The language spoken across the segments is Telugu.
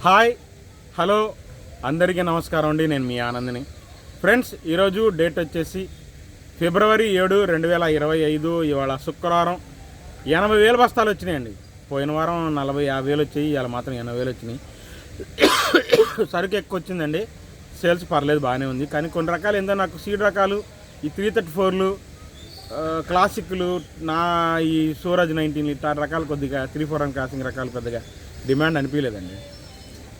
హాయ్ హలో అందరికీ నమస్కారం అండి. నేను మీ ఆనంద్ని. ఫ్రెండ్స్, ఈరోజు డేట్ వచ్చేసి ఫిబ్రవరి 7, 2025. ఇవాళ శుక్రవారం. 80,000 బస్తాలు వచ్చినాయండి. పోయిన వారం 40-50 వచ్చాయి, ఇవాళ మాత్రం 80,000 వచ్చినాయి. సరుకు ఎక్కువ వచ్చిందండి. సేల్స్ పర్లేదు, బాగానే ఉంది. కానీ కొన్ని రకాలు ఏందో నాకు సీడ్ రకాలు, ఈ 334లు, క్లాసిక్లు, నా ఈ సూరజ్ 19 ఇట్లా రకాలు కొద్దిగా 3-4 క్రాసింగ్ రకాలు పెద్దగా డిమాండ్ అనిపించలేదండి.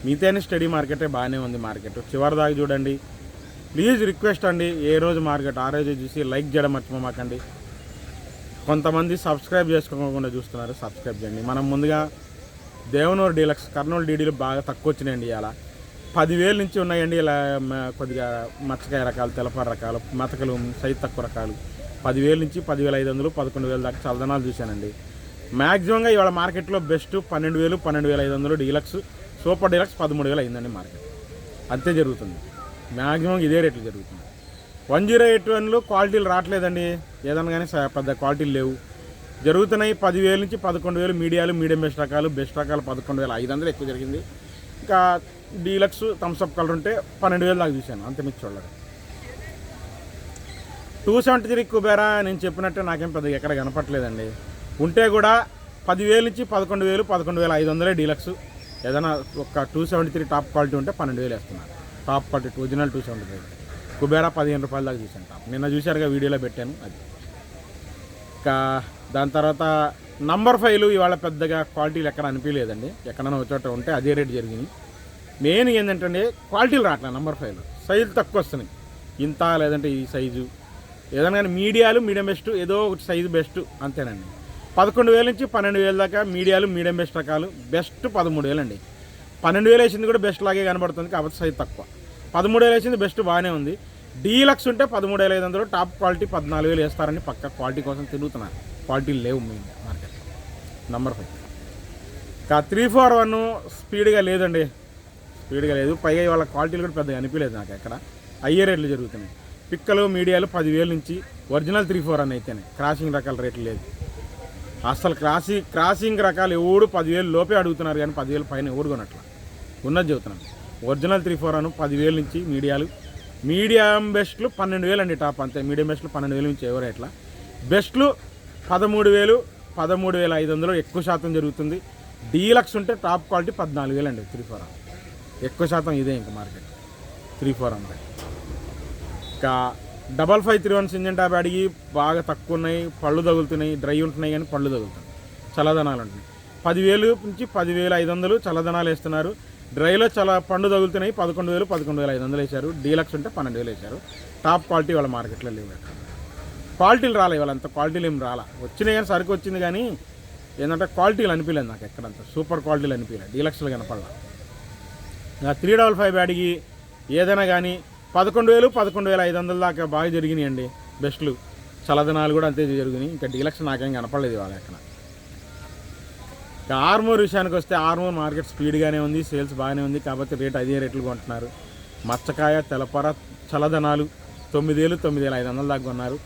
మిగతానే స్టడీ మార్కెటే బాగానే ఉంది. మార్కెట్ చివరి దాకా చూడండి. ప్లీజ్ రిక్వెస్ట్ అండి, ఏ రోజు మార్కెట్ ఆ రోజు చూసి లైక్ చేయడం మర్చిపోమాకండి. కొంతమంది సబ్స్క్రైబ్ చేసుకోకుండా చూస్తున్నారు, సబ్స్క్రైబ్ చేయండి. మనం ముందుగా దేవనూరు డీలక్స్ కర్నూలు డీడీలు బాగా తక్కువ వచ్చినాయండి. ఇలా 10,000 నుంచి ఉన్నాయండి. ఇలా కొద్దిగా మచ్చకాయ రకాలు, తెలపార రకాలు, మెతకలు, సైజు తక్కువ రకాలు 10,000 నుంచి 10,500, 11,000 దాకా చలదనాలు చూశానండి. మ్యాక్సిమంగా ఇవాళ మార్కెట్లో బెస్ట్ 12,000, 12,500 డీలక్స్, సూపర్ డీలక్స్ 13,000 అయిందండి మార్కెట్. అంతే జరుగుతుంది. మ్యాక్సిమం ఇదే రేట్లు జరుగుతుంది. 1081లు క్వాలిటీలు రావట్లేదండి. ఏదన్నా కానీ పెద్ద క్వాలిటీలు లేవు. జరుగుతున్నాయి 10,000 నుంచి 11,000 మీడియాలు, మీడియం బెస్ట్ రకాలు, బెస్ట్ రకాలు 11,500 ఎక్కువ జరిగింది. ఇంకా డీలక్స్ థమ్స్అప్ కలర్ ఉంటే 12,000 దాకా చూశాను, అంతే మీకు చూడలేదు. 273 కుబేరా నేను చెప్పినట్టే నాకేం పెద్దగా ఎక్కడ కనపట్లేదండి. ఉంటే కూడా 10,000 నుంచి 11,000, 11,500 డీలక్స్. ఏదైనా ఒక 273 టాప్ క్వాలిటీ ఉంటే 12,000 వేస్తున్నారు. టాప్ క్వాలిటీ ఒరిజినల్ 273 కుబేరా 15 రూపాయల దాకా చూశాను. టాప్ నిన్న చూశారుగా, వీడియోలో పెట్టాను అది. ఇంకా దాని తర్వాత నంబర్ 5లు ఇవాళ పెద్దగా క్వాలిటీలు ఎక్కడ అనిపించలేదండి. ఎక్కడైనా వచ్చేట ఉంటే అదే రేటు జరిగింది. మెయిన్ ఏంటంటే క్వాలిటీలు రావట్లేదు. నంబర్ 5లు సైజులు తక్కువ వస్తున్నాయి. ఇంత లేదంటే ఈ సైజు ఏదైనా కానీ మీడియాలు, మీడియం బెస్ట్, ఏదో ఒకటి సైజు బెస్ట్, అంతేనండి. 11,000 నుంచి 12,000 దాకా మీడియాలు, మీడియం బెస్ట్ రకాలు. బెస్ట్ 13,000 అండి. 12,000 వేసింది కూడా బెస్ట్ లాగే కనబడుతుంది, కాబట్టి సైజు తక్కువ. 13,000 వేసింది బెస్ట్ బాగానే ఉంది. డీలక్స్ ఉంటే 13,500, టాప్ క్వాలిటీ 14,000 వేస్తారని పక్క క్వాలిటీ కోసం తిరుగుతున్నారు. క్వాలిటీలు లేవు మీ మార్కెట్లో. నంబర్ 5 ఇంకా 341 స్పీడ్గా లేదండి, స్పీడ్గా లేదు. పైగా ఇవాళ క్వాలిటీలు కూడా పెద్దగా అనిపించలేదు నాకు. ఎక్కడ అయ్యే రేట్లు జరుగుతున్నాయి. పిక్కలు మీడియాలు 10,000 నుంచి ఒరిజినల్ 341 అయితేనే. క్రాసింగ్ రకాల రేట్లు లేదు అసలు. క్రాసింగ్ రకాలు ఎవడు 10,000 లోపే అడుగుతున్నారు, కానీ 10,000 పైన ఎవడు కొనట్లా. ఉన్నది చెబుతున్నాను. ఒరిజినల్ 341 10,000 నుంచి మీడియాలు, మీడియం బెస్ట్లు 12,000 అండి. టాప్ అంతే. మీడియం బెస్ట్లు 12,000 నుంచి ఎవరు ఎట్లా. బెస్ట్లు 13,000, 13,500 ఎక్కువ శాతం జరుగుతుంది. డీలక్స్ ఉంటే టాప్ క్వాలిటీ 14,000 అండి. 341 ఎక్కువ శాతం ఇదే ఇంకా మార్కెట్ 341. ఇంకా 5531 సింజంటా బ్యాడిగి బాగా తక్కువ ఉన్నాయి. పళ్ళు తగులుతున్నాయి. డ్రై ఉంటున్నాయి కానీ పళ్ళు తగులుతున్నాయి. చల్లదనాలు ఉంటున్నాయి. 10,000 నుంచి 10,500 చల్లదనాలు వేస్తున్నారు. డ్రైలో చాలా పండు తగులుతున్నాయి. 11,000, 11,500 వేశారు. డీలక్స్ ఉంటే 12,000 వేశారు. టాప్ క్వాలిటీ వాళ్ళ మార్కెట్లో లేవు. క్వాలిటీలు రాలే, వాళ్ళంత క్వాలిటీలు ఏం రాలా. వచ్చినాయి కానీ సరుకు వచ్చింది, కానీ ఏంటంటే క్వాలిటీలు అనిపించలేదు నాకు. ఎక్కడంత సూపర్ క్వాలిటీలు అనిపించలేదు. డీలక్స్లు కనపడాల. 355 బ్యాడిగి ఏదైనా కానీ 11,000, 11,500 దాకా బాగా జరిగినాయండి. బెస్ట్లు చల్లదనాలు కూడా అంతే జరిగినాయి. ఇంకా డీలక్స్ నాకేం కనపడలేదు వాళ్ళ ఎక్కడ. ఇంకా ఆర్మూర్ విషయానికి వస్తే ఆర్మూర్ మార్కెట్ స్పీడ్గానే ఉంది, సేల్స్ బాగానే ఉంది. కాబట్టి రేట్ అదే రేట్లు కొంటున్నారు. మచ్చకాయ, తెలపర, చల్లదనాలు 9,000, 9,500 దాకా కొన్నారు.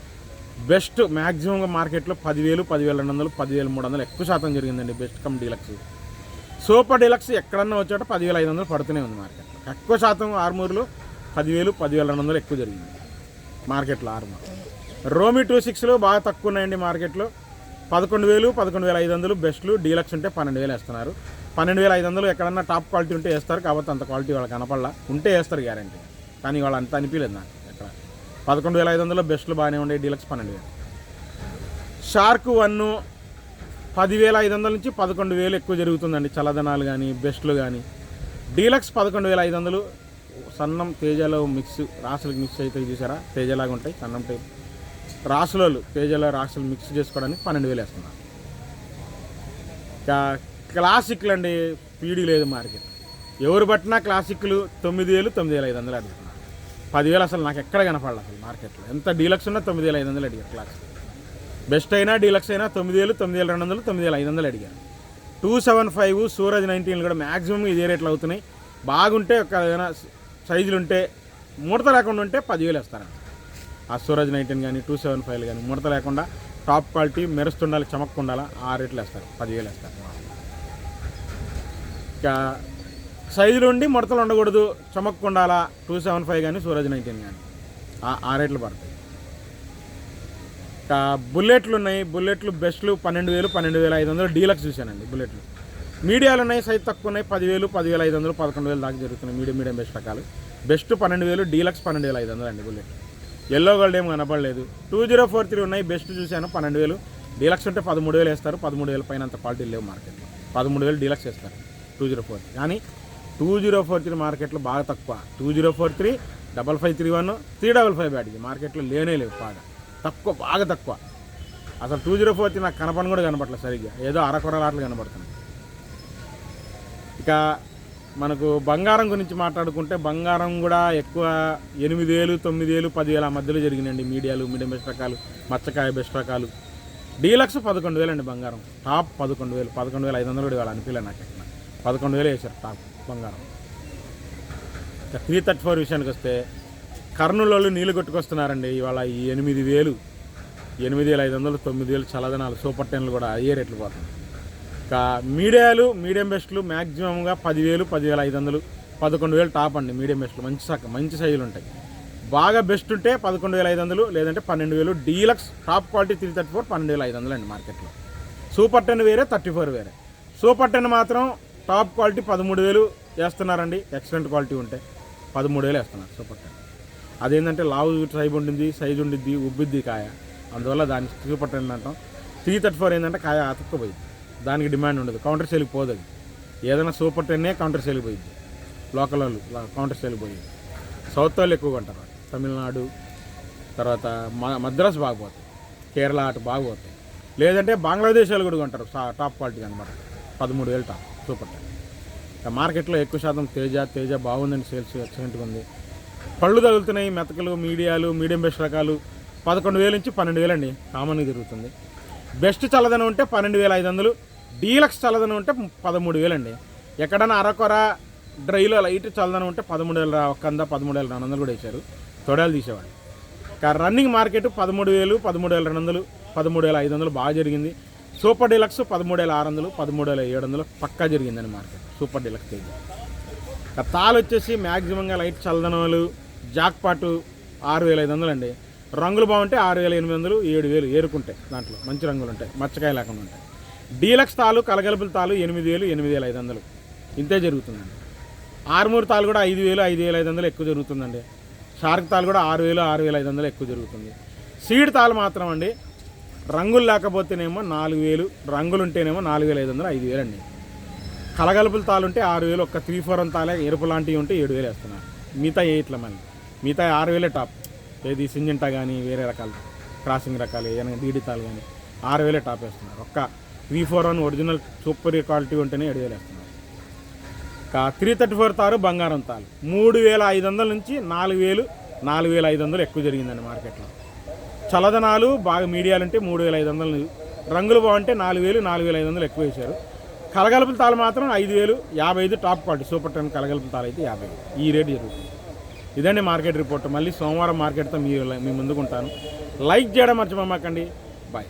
బెస్ట్ మ్యాక్సిమంగా మార్కెట్లో 10,000, 10,200, 10,300 ఎక్కువ శాతం జరిగిందండి. Best come deluxe. Super deluxe ఎక్కడన్నా వచ్చాట 10,500 పడుతూనే ఉంది మార్కెట్లో. ఎక్కువ శాతం ఆర్మూర్లో 10,000, 10,200 ఎక్కువ జరిగింది మార్కెట్లో. ఆర్మూర్ రోమి 26లు బాగా తక్కువ ఉన్నాయండి మార్కెట్లో. 11,000, 11,500 బెస్ట్లు. డీలక్స్ ఉంటే 12,000 వేస్తున్నారు. 12,500 ఎక్కడన్నా టాప్ క్వాలిటీ ఉంటే వేస్తారు. కాబట్టి అంత క్వాలిటీ వాళ్ళకి కనపడలా. ఉంటే వేస్తారు గ్యారంటీ, కానీ వాళ్ళు అంత అనిపించలేదు నాకు. ఎక్కడ 11,500 బెస్ట్లు బాగానే ఉండే. డీలక్స్ 12,000. షార్క్ 1 10,500 నుంచి 11,000 ఎక్కువ జరుగుతుందండి. చల్లదనాలు కానీ బెస్ట్లు కానీ. డీలక్స్ 11,500. సన్నం తేజలో మిక్స్, రాసులకు మిక్స్ అయితే చూసారా, తేజలాగా ఉంటాయి. సన్నం టైప్ రాసులు, తేజలో రాసులు మిక్స్ చేసుకోవడానికి 12,000 వేస్తున్నారు. ఇంకా క్లాసిక్లు అండి, స్పీడ్ లేదు మార్కెట్. ఎవరు పట్టినా క్లాసిక్లు 9,000, 9,500 అడుగుతున్నారు. 10,000 అసలు నాకు ఎక్కడ కనపడాలి అసలు మార్కెట్లో. ఎంత డీలక్స్ ఉన్నా 9,500 అడిగారు. క్లాసిక్ బెస్ట్ అయినా డీలక్స్ అయినా 9,000, 9,200, 9,500 అడిగారు. 275 సూరజ్ 19 కూడా మ్యాక్సిమం ఇదే రేట్లు అవుతున్నాయి. బాగుంటే ఒక ఏదైనా సైజులు ఉంటే, ముడత లేకుండా ఉంటే 10,000 వేస్తారండి. ఆ సూరజ్ 19 కానీ 275 కానీ ముడత లేకుండా టాప్ క్వాలిటీ మెరుస్తుండాలి, చమక్కుండాలి, ఆ రేట్లు వేస్తారు. 10,000 వేస్తారు. ఇంకా సైజులు ఉండి ముడతలు ఉండకూడదు, చమక్కుండాలా 275 కానీ సూరజ్ 19 కానీ ఆ రేట్లు పడతాయి. ఇంకా బుల్లెట్లు ఉన్నాయి. బుల్లెట్లు బెస్ట్లు 12,000, 12,500 డీలక్స్ చూశానండి. బుల్లెట్లు మీడియాలు ఉన్నాయి, సైజ్ తక్కువ ఉన్నాయి, 10,000, 10,500, 11,000 దాకా జరుగుతున్నాయి. మీడియం బెస్ట్ రకాలు. బెస్ట్ 12,000, డీలక్స్ 12,500 అండి. బుల్లెట్ ఎల్లో గోల్డ్ ఏం కనపడలేదు. 2043 ఉన్నాయి, బెస్ట్ చూశాను 12,000, డీలక్స్ ఉంటే 13,000 వేస్తారు. 13,000 పైన అంత క్వాలిటీ లేవు మార్కెట్లో. 13,000 డీలక్స్ వేస్తారు 2043. కానీ 2043 మార్కెట్లో బాగా తక్కువ. 2043, 5531, 355 బ్యాటింగ్ మార్కెట్లో లేనే లేవు. తక్కువ, బాగా తక్కువ. అసలు 2043 నాకు కనపడను కూడా కనపడలేదు సరిగ్గా, ఏదో అరకొరలాట్లు కనపడుతుంది. ఇక మనకు బంగారం గురించి మాట్లాడుకుంటే బంగారం కూడా ఎక్కువ 8,000, 9,000, 10,000 ఆ మధ్యలో జరిగినాయండి. మీడియం బెస్ట్ రకాలు, మచ్చకాయ బెస్ట్ రకాలు. డీలక్స్ 11,000 అండి బంగారం. టాప్ 11,000, 11,500 కూడా ఇవాళ అనిపించలే నాకు. ఎక్కడ 11,000 వేశారు టాప్ బంగారం. ఇక 334 విషయానికి వస్తే కర్నూలు వాళ్ళు నీళ్ళు కొట్టుకొస్తున్నారండి ఇవాళ. ఈ 8,000, 8,500, 9,000 చల్లదనాలు సూపర్ 10లు కూడా అయ్యే రేట్లు పోతాయి. ఇంకా మీడియం బెస్ట్లు మ్యాక్సిమంగా 10,000, 10,500, 11,000 టాప్ అండి. మీడియం బెస్ట్లు మంచి సైజులు ఉంటాయి. బాగా బెస్ట్ ఉంటే 11,500, లేదంటే 12,000. డీలక్స్ టాప్ క్వాలిటీ 334, 12,500 అండి మార్కెట్లో. సూపర్ 10 వేరే, 34 వేరే. సూపర్ 10 మాత్రం టాప్ క్వాలిటీ 13,000 వేస్తున్నారండి. ఎక్సలెంట్ క్వాలిటీ ఉంటే 13,000 వేస్తున్నారు సూపర్ 10. అదేంటంటే లావు సైజు ఉండిద్ది, ఉబ్బిద్ది కాయ, అందువల్ల దాన్ని సూపర్ 10 అంటాం. 334 ఏంటంటే కాయ అతుక్కుపోయింది, దానికి డిమాండ్ ఉండదు, కౌంటర్ సేల్కి పోదు. అది ఏదైనా సూపర్ 10 కౌంటర్ సేల్కి పోయింది. లోకల్ వాళ్ళు కౌంటర్ సేల్కి పోయింది. సౌత్ వాళ్ళు ఎక్కువగా ఉంటారు. తమిళనాడు తర్వాత మద్రాసు బాగా పోతాయి, కేరళ అటు బాగా పోతాయి. లేదంటే బంగ్లాదేశ్ వాళ్ళు కూడా ఉంటారు టాప్ క్వాలిటీ అనమాట. 13,000 టాప్ సూపర్ 10. మార్కెట్లో ఎక్కువ శాతం తేజ బాగుందండి. సేల్స్ ఎక్సలెంట్గా ఉంది. పళ్ళు తగులుతున్నాయి. మెతకలు, మీడియం బెస్ట్ రకాలు 11,000 నుంచి 12,000 అండి కామన్గా తిరుగుతుంది. బెస్ట్ చల్లదనం ఉంటే 12,500, డీలక్స్ చల్లదనం ఉంటే 13,000 అండి. ఎక్కడైనా అరకొర డ్రైలో లైట్ చల్లదనం ఉంటే 13,100, 13,400 కూడా వేశారు. తొడాలు తీసేవాళ్ళు. రన్నింగ్ మార్కెట్ 13,000, 13,200, 13,500 బాగా జరిగింది. సూపర్ డీలక్స్ 13,600, 13,700 పక్కా జరిగిందని మార్కెట్ సూపర్ డీలక్స్ తేజ. తాలు వచ్చేసి మ్యాక్సిమంగా లైట్ చల్లదనాలు జాక్పాటు 6,500 అండి. రంగులు బాగుంటే 6,800, 7,000 ఏరుకుంటాయి. దాంట్లో మంచి రంగులు ఉంటాయి, మచ్చకాయ లేకుండా ఉంటాయి. డీలక్స్ తాలు, కలగలుపుల తాలు 8,000, 8,500 ఇంతే జరుగుతుందండి. ఆర్మూర్ తాలు కూడా 5,000, 5,500 ఎక్కువ జరుగుతుందండి. షార్క్ తాలు కూడా 6,000, 6,500 ఎక్కువ జరుగుతుంది. సీడ్ తాలు మాత్రం అండి రంగులు లేకపోతేనేమో 4,000, రంగులు ఉంటేనేమో 4,500, 5,000 అండి. కలగలుపుల తాలు ఉంటే 6,000, ఒక్క 3-4 తాలే ఎరుపు లాంటివి ఉంటే 7,000 వేస్తున్నారు. మిగతా 8 మళ్ళీ మిగతా 6,000 టాప్. ఏది సింజంటా కానీ వేరే రకాలు క్రాసింగ్ రకాలు ఏదైనా డీడీ తాలు కానీ 6,000 టాప్ వేస్తున్నారు. ఒక్క 341 ఒరిజినల్ సూపర్ క్వాలిటీ ఉంటేనే 7,000 వేస్తున్నారు. 334 తారు బంగారం తాలు 3,500 నుంచి 4,000, 4,500 ఎక్కువ జరిగిందండి మార్కెట్లో. చల్లదనాలు బాగా మీడియాలు ఉంటే 3,500, రంగులు బాగుంటే 4,000, 4,500 ఎక్కువ వేశారు. కలగలుపుల తాలు మాత్రం 5,000, 55 టాప్ క్వాలిటీ సూపర్ 10 కలగలుపుల తాలు అయితే 50 ఈ రేటు జరుగుతుంది. ఇదండి మార్కెట్ రిపోర్ట్. మళ్ళీ సోమవారం మార్కెట్తో మీ ముందుకుంటాను. లైక్ చేయడం మర్చిపోమాకండి. బాయ్.